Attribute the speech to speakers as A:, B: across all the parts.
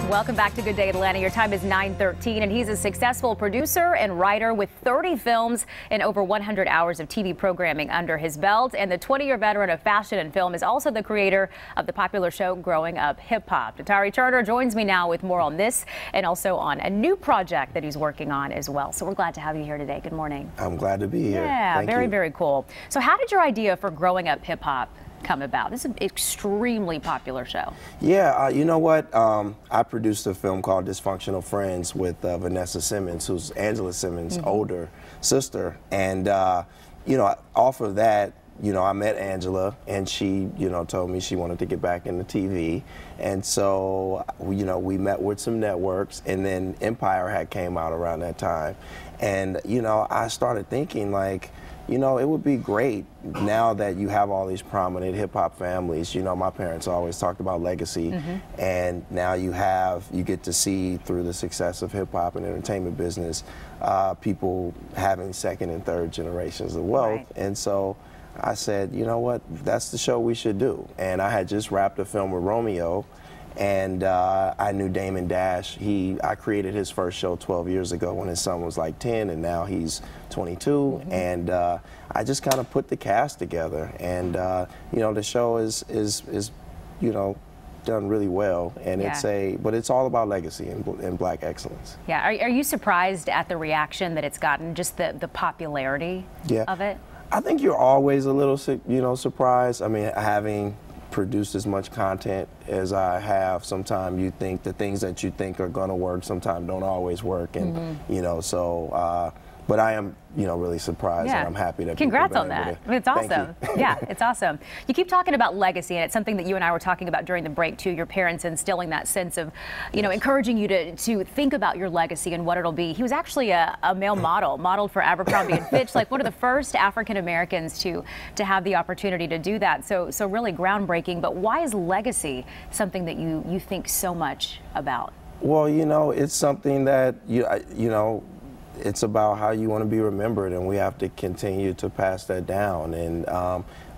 A: Welcome back to Good Day Atlanta. Your time is 9:13, and he's a successful producer and writer with 30 films and over 100 hours of TV programming under his belt. And the 20-year veteran of fashion and film is also the creator of the popular show Growing Up Hip Hop. Dtari Turner joins me now with more on this and also on a new project that he's working on as well. So we're glad to have you here today. Good morning.
B: I'm glad to be here.
A: Yeah, very cool. So how did your idea for Growing Up Hip Hop come about? This is an extremely popular show.
B: Yeah, you know what? I produced a film called Dysfunctional Friends with Vanessa Simmons, who's Angela Simmons' older sister. And, you know, off of that, you know, I met Angela, and she, you know, told me she wanted to get back into TV. And so, you know, we met with some networks, and then Empire had came out around that time. And, you know, I started thinking, like, you know, it would be great now that you have all these prominent hip-hop families. You know, my parents always talked about legacy, and now you get to see through the success of hip-hop and entertainment business, people having second and third generations of wealth. Right. And so I said, you know what, that's the show we should do. And I had just wrapped a film with Romeo, and I knew Damon Dash. I created his first show 12 years ago when his son was like 10, and now he's 22. And I just kind of put the cast together, and you know, the show is you know, done really well, and but it's all about legacy and Black excellence. Yeah.
A: Are you surprised at the reaction that it's gotten, just the popularity of it?
B: I think you're always a little, you know, surprised. I mean, having produced as much content as I have, sometimes you think the things that you think are going to work sometimes don't always work, and you know, so but I am, you know, really surprised, and I'm happy that
A: congrats on that. I mean, it's awesome. Yeah, it's awesome. You keep talking about legacy, and it's something that you and I were talking about during the break too. Your parents instilling that sense of, you know, encouraging you to think about your legacy and what it'll be. He was actually a male model, modeled for Abercrombie and Fitch, like one of the first African Americans to have the opportunity to do that. So really groundbreaking. But why is legacy something that you think so much about?
B: Well, you know, it's something that you know, it's about how you want to be remembered, and we have to continue to pass that down. And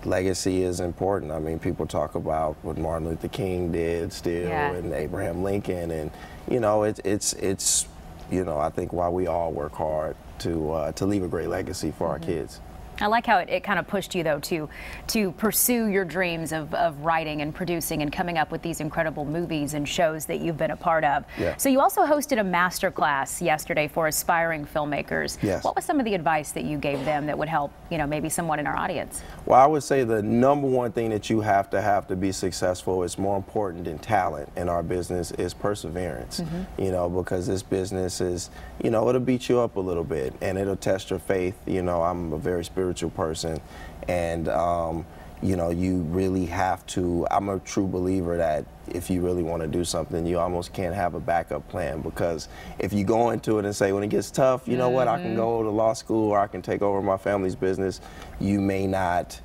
B: legacy is important. I mean, people talk about what Martin Luther King did still, and Abraham Lincoln, and you know, it's you know, I think why we all work hard to leave a great legacy for our kids.
A: I like how it kind of pushed you, though, to pursue your dreams of writing and producing and coming up with these incredible movies and shows that you've been a part of.
B: Yeah.
A: So you also hosted a masterclass yesterday for aspiring filmmakers.
B: Yes.
A: What was some of the advice that you gave them that would help, you know, maybe someone in our audience?
B: Well, I would say the number one thing that you have to be successful, is more important than talent in our business, is perseverance. You know, because this business is, you know, it'll beat you up a little bit, and it'll test your faith. You know, I'm a very spiritual person, and you know, you really have to, I'm a true believer that if you really want to do something, you almost can't have a backup plan, because if you go into it and say, when it gets tough, you know what, I can go to law school, or I can take over my family's business, you may not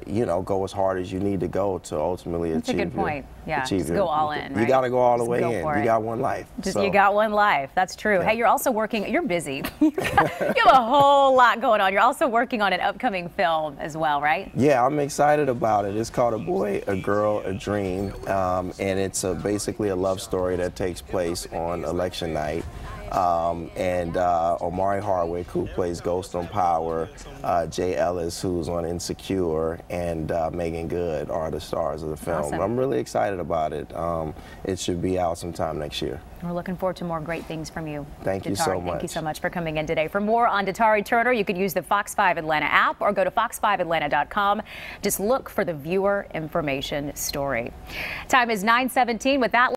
B: you know, go as hard as you need to go to ultimately achieve.
A: That's a good point. Yeah, just go all in, right?
B: You got to go all the way in. You got one life.
A: You got one life. That's true. Yeah. Hey, you're also working, you're busy. You have a whole lot going on. You're also working on an upcoming film as well, right?
B: Yeah, I'm excited about it. It's called A Boy, a Girl, a Dream, and it's basically a love story that takes place on election night. And Omari Hardwick, who plays Ghost on Power, Jay Ellis, who's on Insecure, and Megan Good are the stars of the film.
A: Awesome.
B: I'm really excited about it. It should be out sometime next year.
A: We're looking forward to more great things from you.
B: Thank you so much.
A: Thank you so much for coming in today. For more on Dtari Turner, you can use the Fox 5 Atlanta app or go to fox5atlanta.com. Just look for the viewer information story. Time is 9:17. With that